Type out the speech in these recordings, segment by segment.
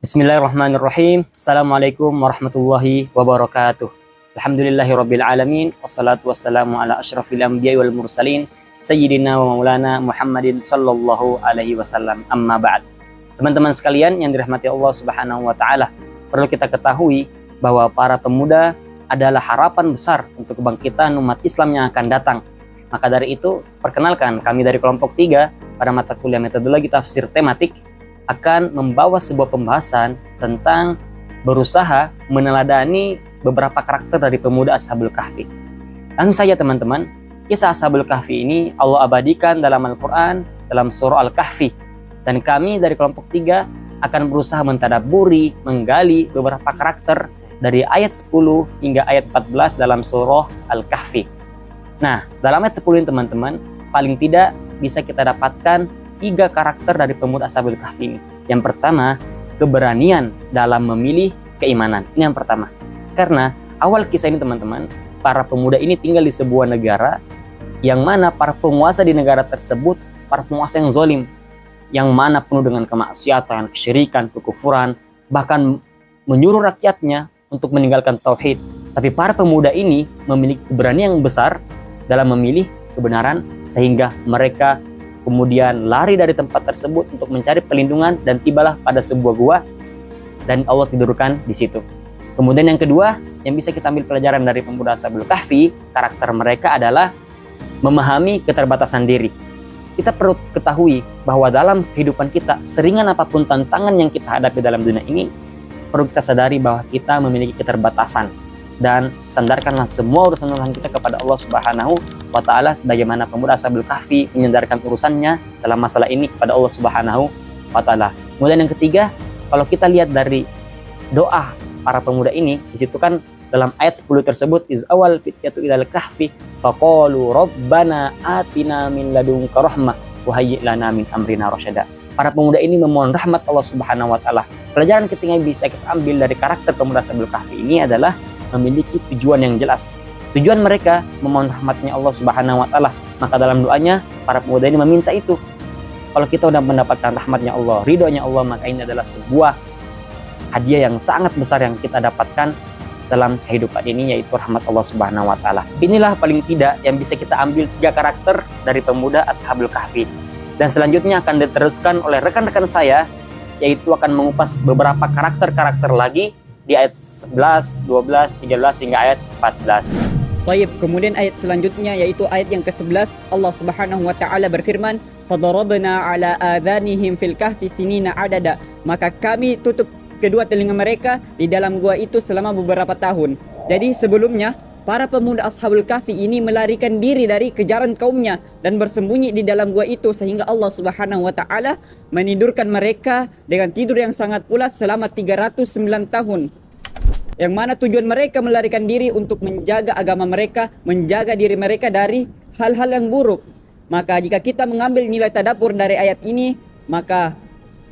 Bismillahirrahmanirrahim. Assalamualaikum warahmatullahi wabarakatuh. Alhamdulillahirabbil alamin wassalatu wassalamu ala asyrafil anbiya'i wal mursalin sayyidina wa maulana Muhammadin sallallahu alaihi wasallam. Amma ba'd. Teman-teman sekalian yang dirahmati Allah Subhanahu wa taala, perlu kita ketahui bahwa para pemuda adalah harapan besar untuk kebangkitan umat Islam yang akan datang. Maka dari itu, perkenalkan kami dari kelompok 3 pada mata kuliah metodologi tafsir tematik akan membawa sebuah pembahasan tentang berusaha meneladani beberapa karakter dari pemuda Ashabul Kahfi. Langsung saja teman-teman, kisah Ashabul Kahfi ini Allah abadikan dalam Al-Quran, dalam surah Al-Kahfi. Dan kami dari kelompok 3 akan berusaha mentadaburi, menggali beberapa karakter dari ayat 10 hingga ayat 14 dalam surah Al-Kahfi. Nah, dalam ayat 10 ini teman-teman, paling tidak bisa kita dapatkan 3 karakter dari pemuda Ashabul Kahfi ini. Yang pertama, keberanian dalam memilih keimanan. Ini yang pertama. Karena awal kisah ini teman-teman, para pemuda ini tinggal di sebuah negara yang mana para penguasa di negara tersebut, para penguasa yang zalim, yang mana penuh dengan kemaksiatan, kesyirikan, kekufuran, bahkan menyuruh rakyatnya untuk meninggalkan tauhid. Tapi para pemuda ini memiliki keberanian yang besar dalam memilih kebenaran sehingga mereka kemudian lari dari tempat tersebut untuk mencari perlindungan dan tibalah pada sebuah gua dan Allah tidurkan di situ. Kemudian yang kedua yang bisa kita ambil pelajaran dari pemuda Ashabul Kahfi, karakter mereka adalah memahami keterbatasan diri. Kita perlu ketahui bahwa dalam kehidupan kita, seringan apapun tantangan yang kita hadapi dalam dunia ini, perlu kita sadari bahwa kita memiliki keterbatasan. Dan sandarkanlah semua urusan kita kepada Allah Subhanahu wa ta'ala sebagaimana pemuda Ashabul Kahfi menyandarkan urusannya dalam masalah ini kepada Allah Subhanahu wa ta'ala. Kemudian yang ketiga, kalau kita lihat dari doa para pemuda ini, di situ kan dalam ayat 10 tersebut, iz awal fityatu ilal kahfi faqalu rabbana atina min ladunka rahmah wa hayyi' lana min amrina rasyada. Para pemuda ini memohon rahmat Allah Subhanahu wa ta'ala. Pelajaran ketiga yang bisa kita ambil dari karakter pemuda Ashabul Kahfi ini adalah memiliki tujuan yang jelas. Tujuan mereka memohon rahmatnya Allah Subhanahu wa ta'ala. Maka dalam doanya para pemuda ini meminta itu. Kalau kita sudah mendapatkan rahmatnya Allah, ridhonya Allah, maka ini adalah sebuah hadiah yang sangat besar yang kita dapatkan dalam kehidupan ini, yaitu rahmat Allah Subhanahu wa ta'ala. Inilah paling tidak yang bisa kita ambil 3 karakter dari pemuda Ashabul Kahfi. Dan selanjutnya akan diteruskan oleh rekan-rekan saya, yaitu akan mengupas beberapa karakter-karakter lagi di ayat 11, 12, 13 hingga ayat 14. Taib, kemudian ayat selanjutnya yaitu ayat yang ke-11, Allah Subhanahu wa taala berfirman, "Fadarabna 'ala adhanihim fil kahfi sinina adada." Maka kami tutup kedua telinga mereka di dalam gua itu selama beberapa tahun. Jadi sebelumnya para pemuda Ashabul Kahfi ini melarikan diri dari kejaran kaumnya dan bersembunyi di dalam gua itu sehingga Allah Subhanahu wa taala menidurkan mereka dengan tidur yang sangat pulas selama 309 tahun. Yang mana tujuan mereka melarikan diri untuk menjaga agama mereka, menjaga diri mereka dari hal-hal yang buruk. Maka jika kita mengambil nilai tadabbur dari ayat ini, maka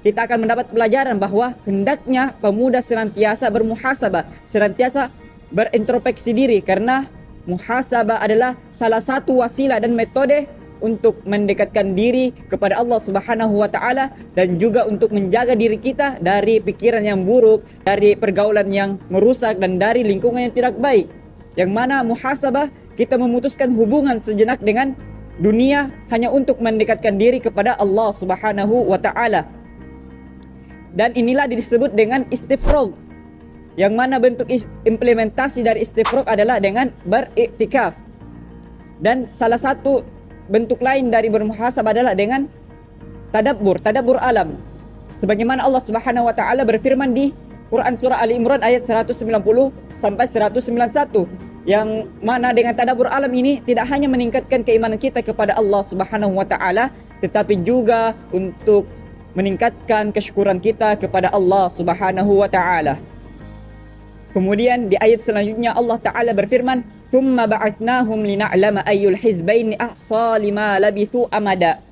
kita akan mendapat pelajaran bahwa hendaknya pemuda senantiasa bermuhasabah, senantiasa berintrospeksi diri, karena muhasabah adalah salah satu wasilah dan metode untuk mendekatkan diri kepada Allah Subhanahu wa taala dan juga untuk menjaga diri kita dari pikiran yang buruk, dari pergaulan yang merusak dan dari lingkungan yang tidak baik. Yang mana muhasabah kita memutuskan hubungan sejenak dengan dunia hanya untuk mendekatkan diri kepada Allah Subhanahu wa taala. Dan inilah disebut dengan istifrog. Yang mana bentuk implementasi dari istifrog adalah dengan beriktikaf. Dan salah satu bentuk lain dari bermuhasabah adalah dengan tadabbur alam. Sebagaimana Allah Subhanahu wa taala berfirman di Quran surah Ali Imran ayat 190 sampai 191, yang mana dengan tadabbur alam ini tidak hanya meningkatkan keimanan kita kepada Allah Subhanahu wa taala, tetapi juga untuk meningkatkan kesyukuran kita kepada Allah Subhanahu wa taala. Kemudian di ayat selanjutnya Allah taala berfirman, "Tsumma ba'atsnahum lina'lama ayyul hizbaini ahsa lima labithu amada."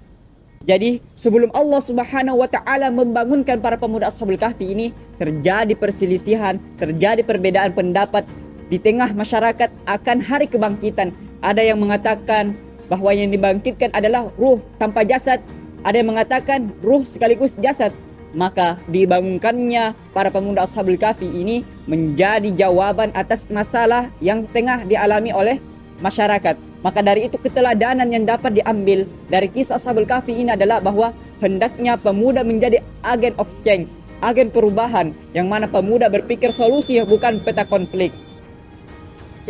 Jadi sebelum Allah Subhanahu wa taala membangunkan para pemuda Ashabul Kahfi ini, terjadi perselisihan, terjadi perbedaan pendapat di tengah masyarakat akan hari kebangkitan. Ada yang mengatakan bahwa yang dibangkitkan adalah ruh tanpa jasad, ada yang mengatakan ruh sekaligus jasad. Maka dibangunkannya para pemuda Ashabul Kahfi ini menjadi jawaban atas masalah yang tengah dialami oleh masyarakat. Maka dari itu keteladanan yang dapat diambil dari kisah Ashabul Kahfi ini adalah bahwa hendaknya pemuda menjadi agen of change, agen perubahan, yang mana pemuda berpikir solusi bukan peta konflik.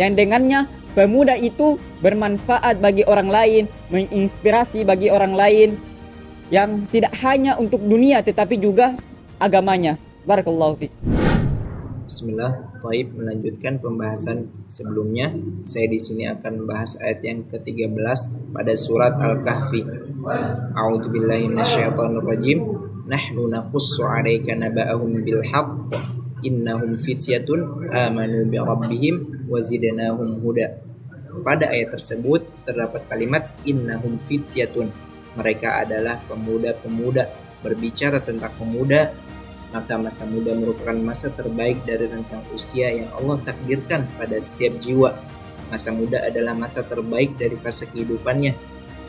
Yang dengannya pemuda itu bermanfaat bagi orang lain, menginspirasi bagi orang lain, yang tidak hanya untuk dunia tetapi juga agamanya. Barakallahu fiik. Bismillah. Baik, melanjutkan pembahasan sebelumnya. Saya di sini akan membahas ayat yang ke-13 pada surat Al-Kahfi. A'udzubillahi minasyaitonirrajim. Nahnu naqussu 'alaika naba'ahum bil haqq. Innahum fityatun amanu bi rabbihim wa zidnahum huda. Pada ayat tersebut terdapat kalimat innahum fityatun. Mereka adalah pemuda-pemuda. Berbicara tentang pemuda, maka masa muda merupakan masa terbaik dari rentang usia yang Allah takdirkan pada setiap jiwa. Masa muda adalah masa terbaik dari fase kehidupannya.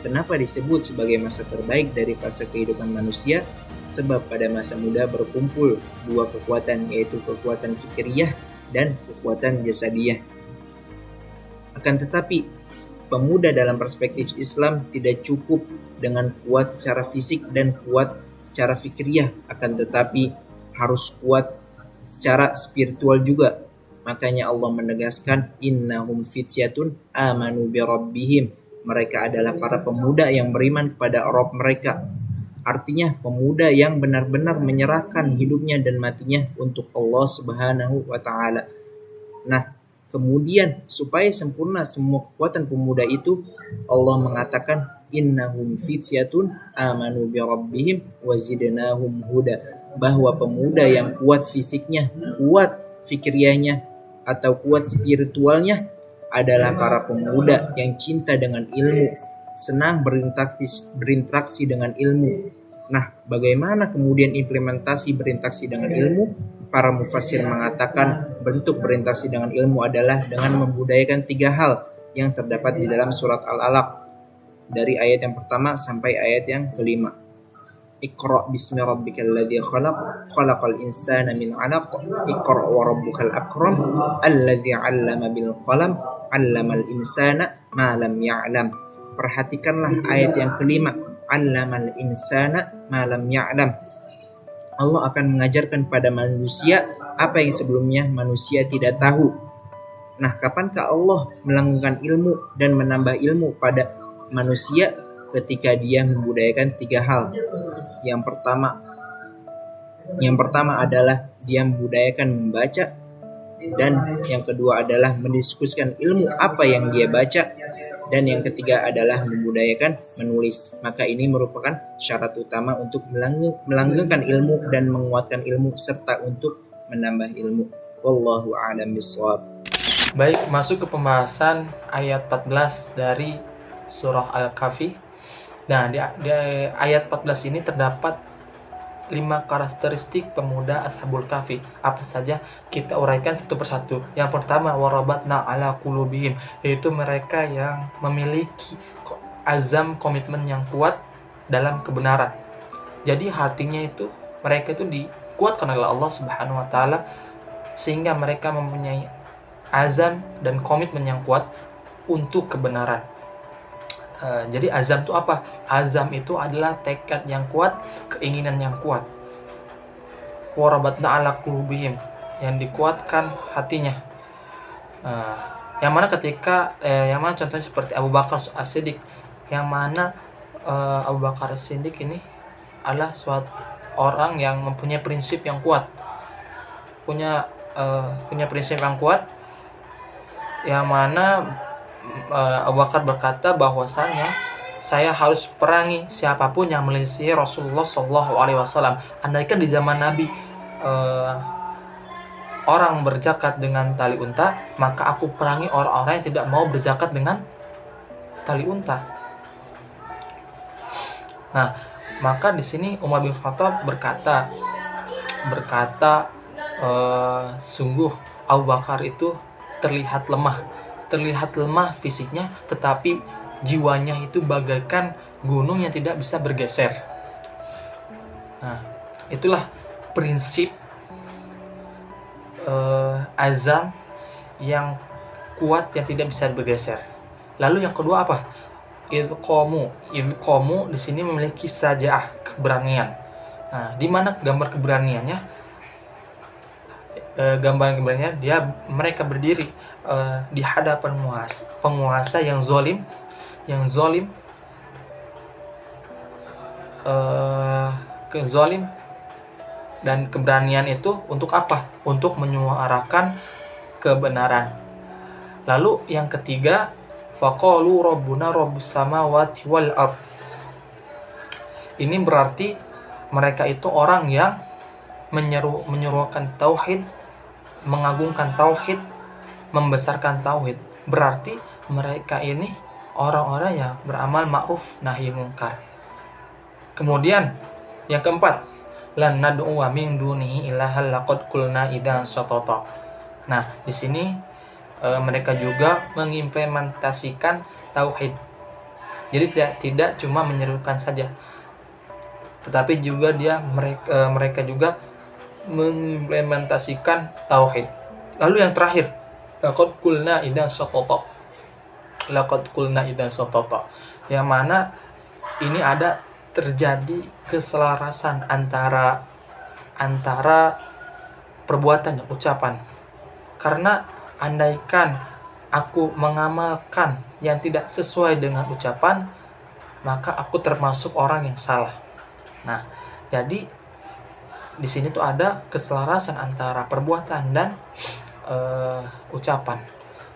Kenapa disebut sebagai masa terbaik dari fase kehidupan manusia? Sebab pada masa muda berkumpul dua kekuatan, yaitu kekuatan fikriyah dan kekuatan jasadiyah. Akan tetapi, pemuda dalam perspektif Islam tidak cukup dengan kuat secara fisik dan kuat secara fikriyah, akan tetapi harus kuat secara spiritual juga. Makanya Allah menegaskan innahum fityatun amanu bi rabbihim. Mereka adalah para pemuda yang beriman kepada Rabb mereka. Artinya pemuda yang benar-benar menyerahkan hidupnya dan matinya untuk Allah Subhanahu wa taala. Nah, kemudian supaya sempurna semua kekuatan pemuda itu, Allah mengatakan innahum fityatun amanu bi rabbihim wa zidnahum huda, bahwa pemuda yang kuat fisiknya, kuat fikriyahnya atau kuat spiritualnya adalah para pemuda yang cinta dengan ilmu, senang berinteraksi dengan ilmu. Nah, bagaimana kemudian implementasi berinteraksi dengan ilmu? Para mufassir mengatakan bentuk berinteraksi dengan ilmu adalah dengan membudayakan 3 hal yang terdapat di dalam surat Al-Alaq, dari ayat yang pertama sampai ayat yang kelima. Iqra bismi rabbikal ladzi khalaq, khalaqal insana min 'alaq, iqra wa rabbukal akram, alladzi 'allama bil qalam, 'allamal insana ma lam ya'lam. Perhatikanlah ayat yang kelima, 'allamal insana ma lam ya'lam. Allah akan mengajarkan pada manusia apa yang sebelumnya manusia tidak tahu. Nah, kapankah Allah melanggengkan ilmu dan menambah ilmu pada manusia? Ketika dia membudayakan 3 hal. Yang pertama adalah dia membudayakan membaca, dan yang kedua adalah mendiskusikan ilmu apa yang dia baca, dan yang ketiga adalah membudayakan menulis. Maka ini merupakan syarat utama untuk melanggengkan ilmu dan menguatkan ilmu serta untuk menambah ilmu. Wallahu a'lam bishawab. Baik, masuk ke pembahasan ayat 14 dari surah Al-Kahfi. Nah, di ayat 14 ini terdapat 5 karakteristik pemuda Ashabul Kahfi. Apa saja? Kita uraikan satu persatu. Yang pertama, warabatna ala qulubihim, yaitu mereka yang memiliki azam, komitmen yang kuat dalam kebenaran. Jadi hatinya itu, mereka itu dikuatkan oleh Allah Subhanahu wa taala sehingga mereka mempunyai azam dan komitmen yang kuat untuk kebenaran. Jadi azam itu apa? Azam itu adalah tekad yang kuat, keinginan yang kuat. Warabatna ala qulubihim, yang dikuatkan hatinya. Yang mana ketika yang mana contohnya seperti Abu Bakar As-Siddiq, yang mana Abu Bakar As-Siddiq ini adalah suatu orang yang mempunyai prinsip yang kuat. Punya prinsip yang kuat, yang mana Abu Bakar berkata bahwasanya saya harus perangi siapapun yang menyelisihi Rasulullah SAW. Andaikan di zaman Nabi orang berzakat dengan tali unta, maka aku perangi orang-orang yang tidak mau berzakat dengan tali unta. Nah, maka di sini Umar bin Khattab berkata, sungguh Abu Bakar itu terlihat lemah fisiknya, tetapi jiwanya itu bagaikan gunung yang tidak bisa bergeser. Nah, Itulah prinsip azam yang kuat yang tidak bisa bergeser. Lalu yang kedua apa? Idqamu di sini memiliki sajaah, keberanian. Nah, di mana gambar keberaniannya? Gambar keberaniannya mereka berdiri di hadapan penguasa yang zalim, kezalim, dan keberanian itu untuk apa? Untuk menyuarakan kebenaran. Lalu yang ketiga, faqalu rabbuna rabbus samawati wal ard. Ini berarti mereka itu orang yang menyerukan tauhid, mengagungkan tauhid, membesarkan tauhid. Berarti mereka ini orang-orang yang beramal ma'ruf nahi mungkar. Kemudian yang keempat, lan nad'u min dunihi ilaha laqad qulna idan satata. Nah, di sini mereka juga mengimplementasikan tauhid. Jadi tidak cuma menyerukan saja, tetapi juga mereka juga mengimplementasikan tauhid. Lalu yang terakhir, laqad qulna idan satata. Yang mana ini ada terjadi keselarasan antara perbuatan dan ucapan. Karena andaikan aku mengamalkan yang tidak sesuai dengan ucapan, maka aku termasuk orang yang salah. Nah, jadi di sini tuh ada keselarasan antara perbuatan dan ucapan.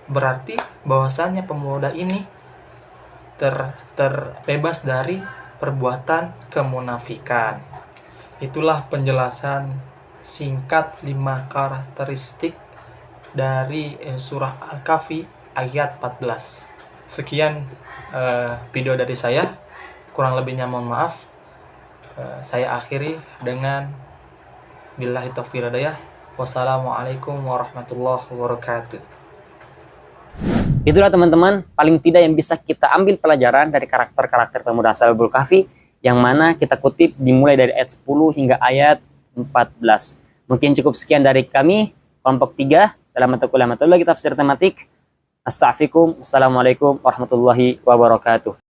Berarti bahwasannya pemuda ini terbebas dari perbuatan kemunafikan. Itulah penjelasan singkat 5 karakteristik dari surah Al-Kahfi ayat 14. Sekian video dari saya. Kurang lebihnya mohon maaf. Saya akhiri dengan billahi taufiq hidayah. Wassalamualaikum warahmatullahi wabarakatuh. Itulah teman-teman, paling tidak yang bisa kita ambil pelajaran dari karakter-karakter pemuda Ashabul Kahfi, yang mana kita kutip dimulai dari ayat 10 hingga ayat 14. Mungkin cukup sekian dari kami, kelompok 3, dalam mata kuliah matematika tafsir tematik. Astaghfirukum. Assalamualaikum warahmatullahi wabarakatuh.